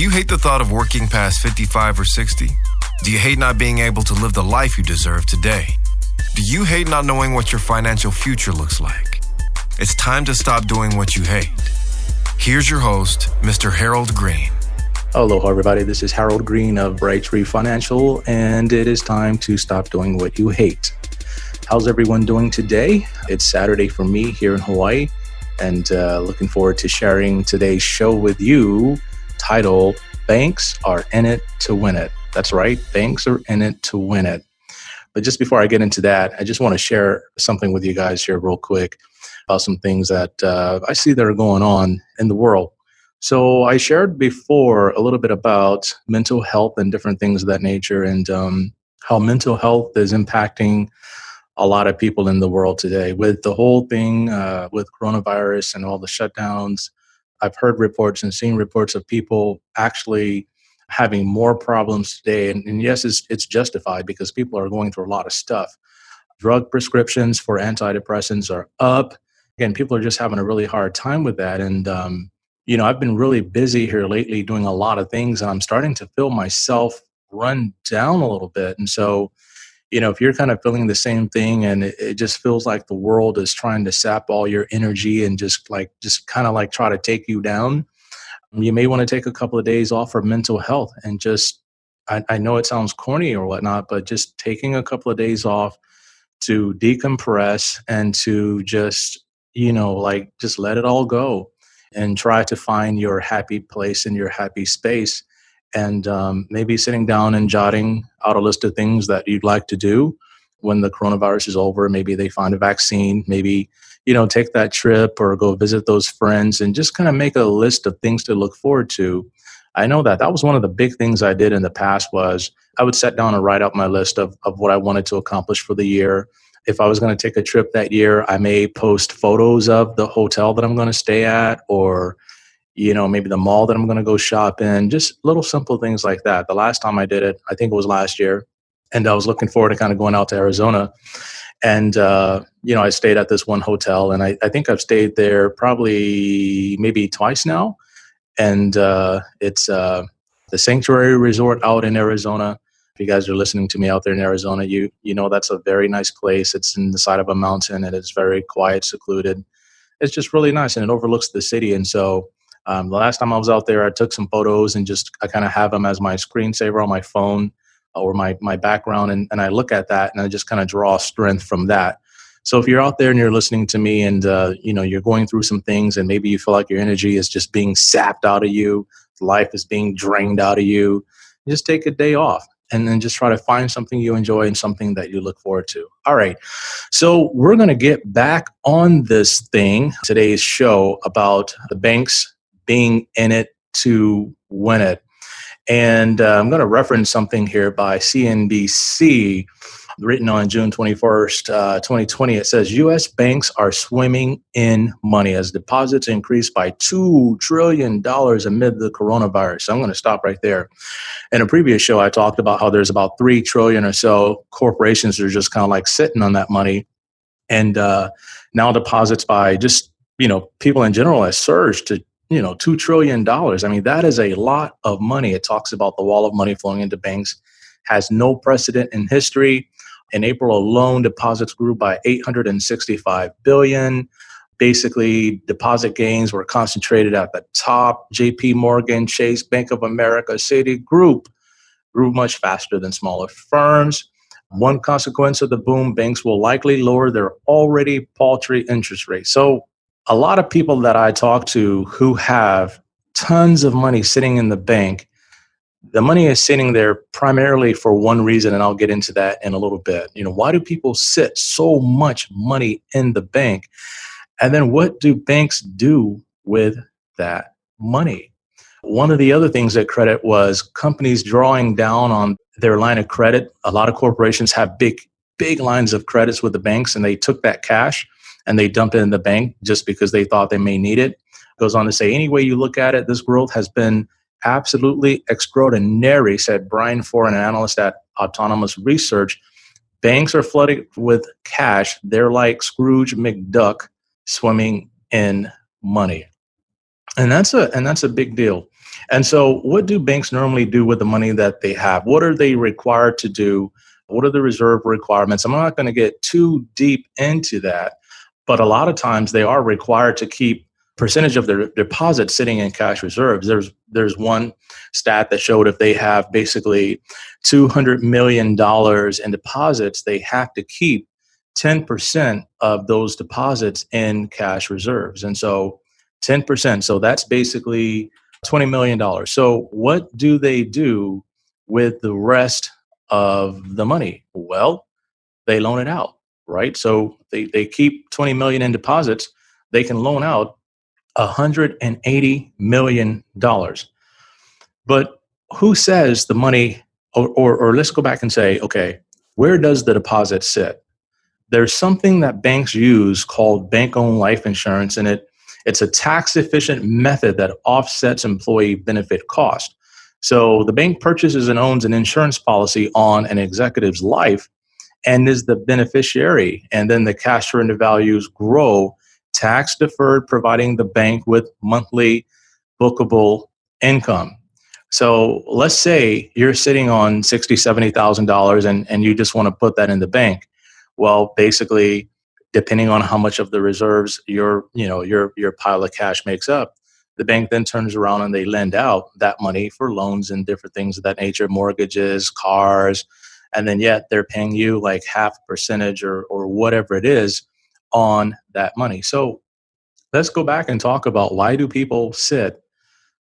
you hate the thought of working past 55 or 60? Do you hate not being able to live the life you deserve today? Do you hate not knowing what your financial future looks like? It's time to stop doing what you hate. Here's your host, Mr. Harold Green. Aloha, everybody. This is Harold Green of Bright Tree Financial, and it is time to stop doing what you hate. How's everyone doing today? It's Saturday for me here in Hawaii, and looking forward to sharing today's show with you, titled, Banks Are In It to Win It. That's right, banks are in it to win it. But just before I get into that, I just want to share something with you guys here real quick about some things that I see that are going on in the world. So I shared before a little bit about mental health and different things of that nature, and how mental health is impacting a lot of people in the world today. With the whole thing with coronavirus and all the shutdowns, I've heard reports and seen reports of people actually having more problems today. And yes, it's justified because people are going through a lot of stuff. Drug prescriptions for antidepressants are up. Again, people are just having a really hard time with that. And, I've been really busy here lately doing a lot of things, and I'm starting to feel myself run down a little bit. And so, if you're kind of feeling the same thing and it just feels like the world is trying to sap all your energy and just kind of try to take you down, you may want to take a couple of days off for mental health and just, I know it sounds corny or whatnot, but just taking a couple of days off to decompress and to just let it all go and try to find your happy place and your happy space. And maybe sitting down and jotting out a list of things that you'd like to do when the coronavirus is over. Maybe they find a vaccine, maybe, take that trip or go visit those friends and just kind of make a list of things to look forward to. I know that was one of the big things I did in the past was I would sit down and write out my list of what I wanted to accomplish for the year. If I was going to take a trip that year, I may post photos of the hotel that I'm going to stay at, or maybe the mall that I'm going to go shop in, just little simple things like that. The last time I did it, I think it was last year, and I was looking forward to kind of going out to Arizona. And, I stayed at this one hotel, and I think I've stayed there probably maybe twice now. And it's the Sanctuary Resort out in Arizona. If you guys are listening to me out there in Arizona, you know that's a very nice place. It's in the side of a mountain, and it's very quiet, secluded. It's just really nice, and it overlooks the city. And so the last time I was out there, I took some photos and I kind of have them as my screensaver on my phone or my background. And I look at that and I just kind of draw strength from that. So if you're out there and you're listening to me and, you're going through some things and maybe you feel like your energy is just being sapped out of you, life is being drained out of you, just take a day off and then just try to find something you enjoy and something that you look forward to. All right. So we're going to get back on this thing, today's show about the banks being in it to win it. And I'm going to reference something here by CNBC, written on June 21st, 2020. It says, U.S. banks are swimming in money as deposits increased by $2 trillion amid the coronavirus. So I'm going to stop right there. In a previous show, I talked about how there's about $3 trillion or so corporations that are just kind of sitting on that money. And now deposits by just, people in general has surged to $2 trillion. I mean, that is a lot of money. It talks about the wall of money flowing into banks, has no precedent in history. In April alone, deposits grew by $865 billion. Basically, deposit gains were concentrated at the top. JP Morgan, Chase, Bank of America, Citigroup grew much faster than smaller firms. One consequence of the boom, banks will likely lower their already paltry interest rates. So a lot of people that I talk to who have tons of money sitting in the bank, the money is sitting there primarily for one reason, and I'll get into that in a little bit. Why do people sit so much money in the bank? And then what do banks do with that money? One of the other things that credit was companies drawing down on their line of credit. A lot of corporations have big lines of credits with the banks, and they took that cash and they dumped it in the bank just because they thought they may need it. Goes on to say, any way you look at it, this growth has been absolutely extraordinary, said Brian Ford, an analyst at Autonomous Research. Banks are flooded with cash. They're like Scrooge McDuck swimming in money. And that's a big deal. And so, what do banks normally do with the money that they have? What are they required to do? What are the reserve requirements? I'm not going to get too deep into that, but a lot of times they are required to keep percentage of their deposits sitting in cash reserves. There's one stat that showed if they have basically $200 million in deposits, they have to keep 10% of those deposits in cash reserves. And so 10%, so that's basically $20 million. So what do they do with the rest of the money? Well, they loan it out, right? So they keep 20 million in deposits, they can loan out $180 million. But who says the money, or let's go back and say, okay, where does the deposit sit? There's something that banks use called bank-owned life insurance, and it's a tax-efficient method that offsets employee benefit cost. So the bank purchases and owns an insurance policy on an executive's life and is the beneficiary, and then the cash surrender values grow tax deferred, providing the bank with monthly bookable income. So let's say you're sitting on $60,000, $70,000 and you just want to put that in the bank. Well, basically, depending on how much of the reserves your pile of cash makes up, the bank then turns around and they lend out that money for loans and different things of that nature, mortgages, cars, and then yet they're paying you like half a percentage or whatever it is on that money. So let's go back and talk about, why do people sit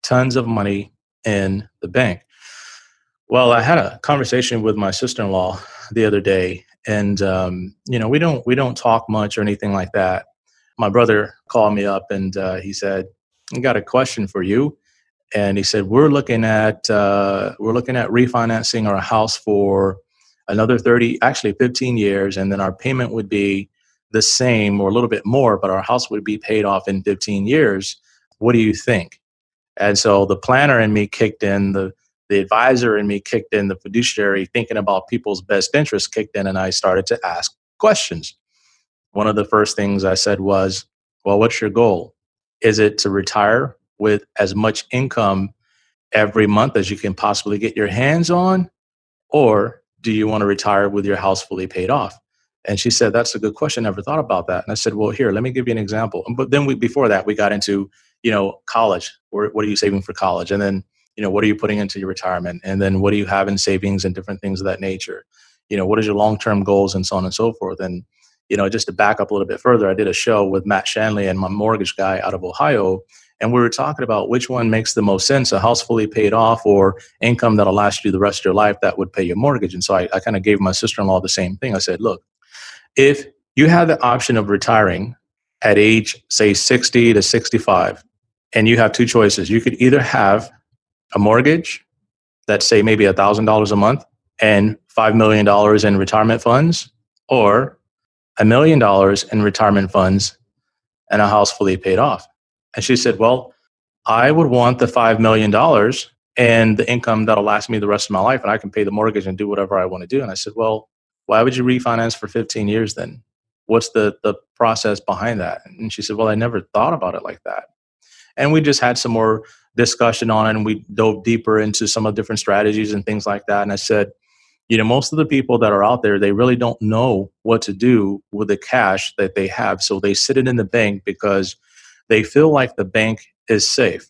tons of money in the bank? Well, I had a conversation with my sister-in-law the other day, and we don't talk much or anything like that. My brother called me up and he said, "I got a question for you." And he said, we're looking at refinancing our house for another 15 years, and then our payment would be the same or a little bit more, but our house would be paid off in 15 years. What do you think? And so the planner in me kicked in, the advisor in me kicked in, the fiduciary thinking about people's best interests kicked in, and I started to ask questions. One of the first things I said was, well, what's your goal? Is it to retire with as much income every month as you can possibly get your hands on? Or do you want to retire with your house fully paid off? And she said, that's a good question. Never thought about that. And I said, well, here, let me give you an example. But then before that, we got into, college. What are you saving for college? And then, what are you putting into your retirement? And then what do you have in savings and different things of that nature? What is your long-term goals and so on and so forth? And, just to back up a little bit further, I did a show with Matt Shanley and my mortgage guy out of Ohio. And we were talking about which one makes the most sense, a house fully paid off or income that'll last you the rest of your life that would pay your mortgage. And so I kind of gave my sister-in-law the same thing. I said, look, if you have the option of retiring at age, say 60 to 65, and you have two choices, you could either have a mortgage that's say maybe $1,000 a month and $5 million in retirement funds, or $1 million in retirement funds and a house fully paid off. And she said, well, I would want the $5 million and the income that'll last me the rest of my life, and I can pay the mortgage and do whatever I want to do. And I said, well, why would you refinance for 15 years then? What's the process behind that? And she said, well, I never thought about it like that. And we just had some more discussion on it, and we dove deeper into some of the different strategies and things like that. And I said, most of the people that are out there, they really don't know what to do with the cash that they have. So they sit it in the bank because they feel like the bank is safe.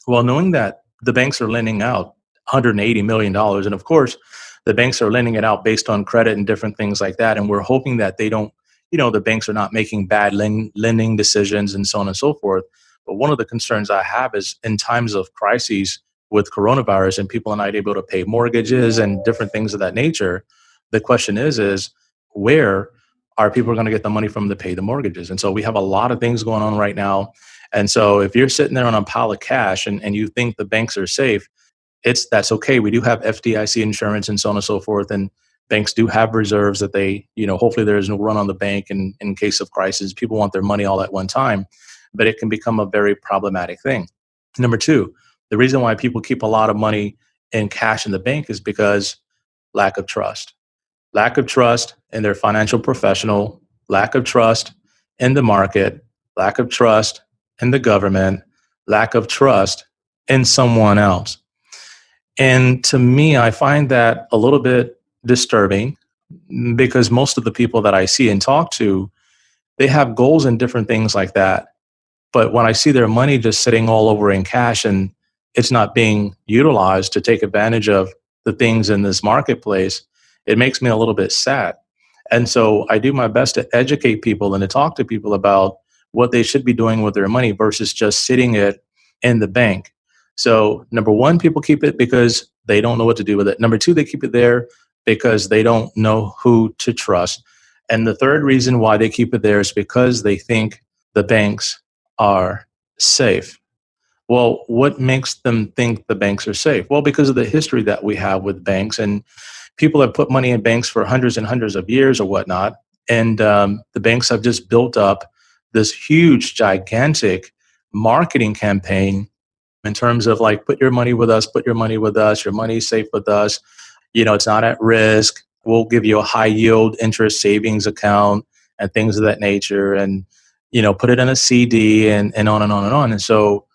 Well, knowing that the banks are lending out $180 million, and of course, the banks are lending it out based on credit and different things like that. And we're hoping that they don't, the banks are not making bad lending decisions and so on and so forth. But one of the concerns I have is in times of crises with coronavirus and people are not able to pay mortgages and different things of that nature, the question is where are people going to get the money from to pay the mortgages? And so we have a lot of things going on right now. And so if you're sitting there on a pile of cash and you think the banks are safe, that's okay. We do have FDIC insurance and so on and so forth. And banks do have reserves that they, hopefully there is no run on the bank in case of crisis. People want their money all at one time, but it can become a very problematic thing. Number two, the reason why people keep a lot of money in cash in the bank is because lack of trust. Lack of trust in their financial professional, lack of trust in the market, lack of trust in the government, lack of trust in someone else. And to me, I find that a little bit disturbing because most of the people that I see and talk to, they have goals and different things like that. But when I see their money just sitting all over in cash and it's not being utilized to take advantage of the things in this marketplace, it makes me a little bit sad. And so I do my best to educate people and to talk to people about what they should be doing with their money versus just sitting it in the bank. So number one, people keep it because they don't know what to do with it. Number two, they keep it there because they don't know who to trust. And the third reason why they keep it there is because they think the banks are safe. Well, what makes them think the banks are safe? Well, because of the history that we have with banks, and people have put money in banks for hundreds and hundreds of years or whatnot. And the banks have just built up this huge, gigantic marketing campaign in terms of like, put your money with us, your money's safe with us. It's not at risk. We'll give you a high yield interest savings account and things of that nature. And, put it in a CD and on and on and on. And so,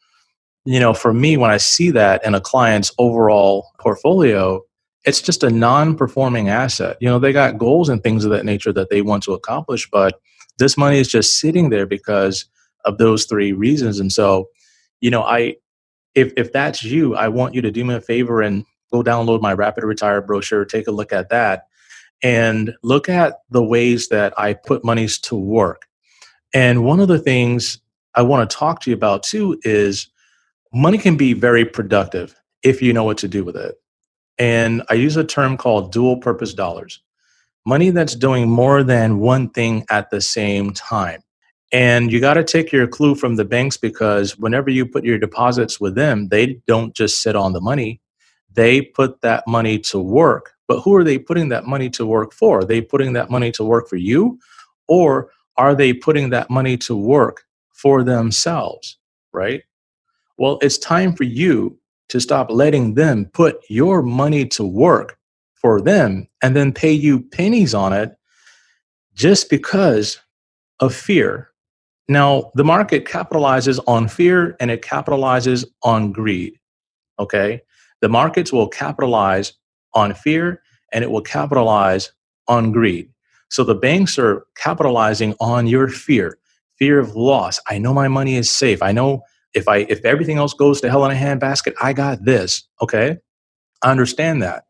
for me, when I see that in a client's overall portfolio, it's just a non-performing asset. They got goals and things of that nature that they want to accomplish, but this money is just sitting there because of those three reasons. And so, if that's you, I want you to do me a favor and go download my Rapid Retire brochure, take a look at that, and look at the ways that I put monies to work. And one of the things I want to talk to you about too is money can be very productive if you know what to do with it. And I use a term called dual purpose dollars. Money that's doing more than one thing at the same time. And you got to take your clue from the banks because whenever you put your deposits with them, they don't just sit on the money. They put that money to work. But who are they putting that money to work for? Are they putting that money to work for you? Or are they putting that money to work for themselves, right? Well, it's time for you to stop letting them put your money to work for them and then pay you pennies on it just because of fear. Now, the market capitalizes on fear and it capitalizes on greed, okay? The markets will capitalize on fear and it will capitalize on greed. So the banks are capitalizing on your fear of loss. I know my money is safe. I know if everything else goes to hell in a handbasket, I got this, okay? I understand that.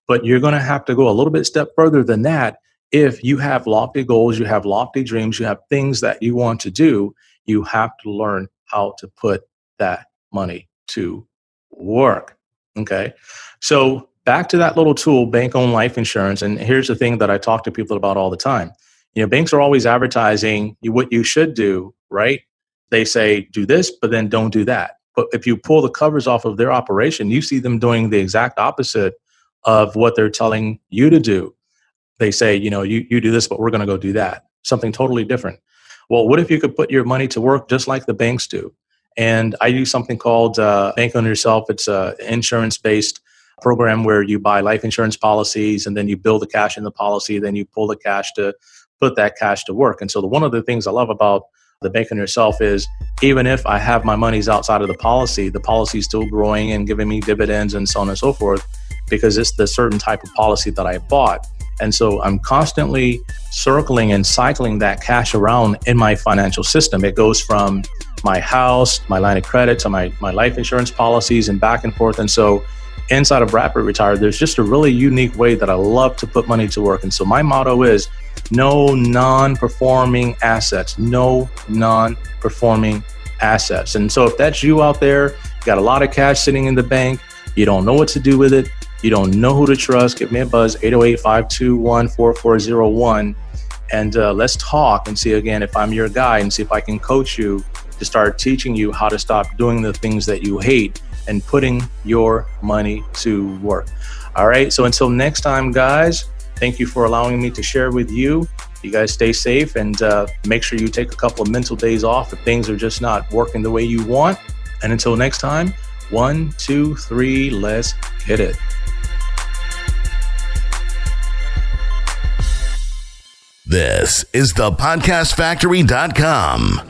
But you're going to have to go a little bit step further than that. If you have lofty goals, you have lofty dreams, you have things that you want to do, you have to learn how to put that money to work. Okay. So back to that little tool, bank-owned life insurance. And here's the thing that I talk to people about all the time. Banks are always advertising what you should do, right? They say, do this, but then don't do that. But if you pull the covers off of their operation, you see them doing the exact opposite of what they're telling you to do. They say, you do this, but we're going to go do that. Something totally different. Well, what if you could put your money to work just like the banks do? And I use something called Bank on Yourself. It's an insurance-based program where you buy life insurance policies and then you build the cash in the policy, then you pull the cash to put that cash to work. And so one of the things I love about the Bank on Yourself is even if I have my monies outside of the policy is still growing and giving me dividends and so on and so forth because it's the certain type of policy that I bought. And so I'm constantly circling and cycling that cash around in my financial system. It goes from my house, my line of credit, to my life insurance policies and back and forth. And so inside of Rapid Retire, there's just a really unique way that I love to put money to work. And so my motto is no non-performing assets, no non-performing assets. And so if that's you out there, you got a lot of cash sitting in the bank, you don't know what to do with it, you don't know who to trust, give me a buzz, 808-521-4401. And let's talk and see again if I'm your guy and see if I can coach you to start teaching you how to stop doing the things that you hate and putting your money to work. All right. So until next time, guys, thank you for allowing me to share with you. You guys stay safe and make sure you take a couple of mental days off if things are just not working the way you want. And until next time, 1, 2, 3, let's hit it. This is thepodcastfactory.com.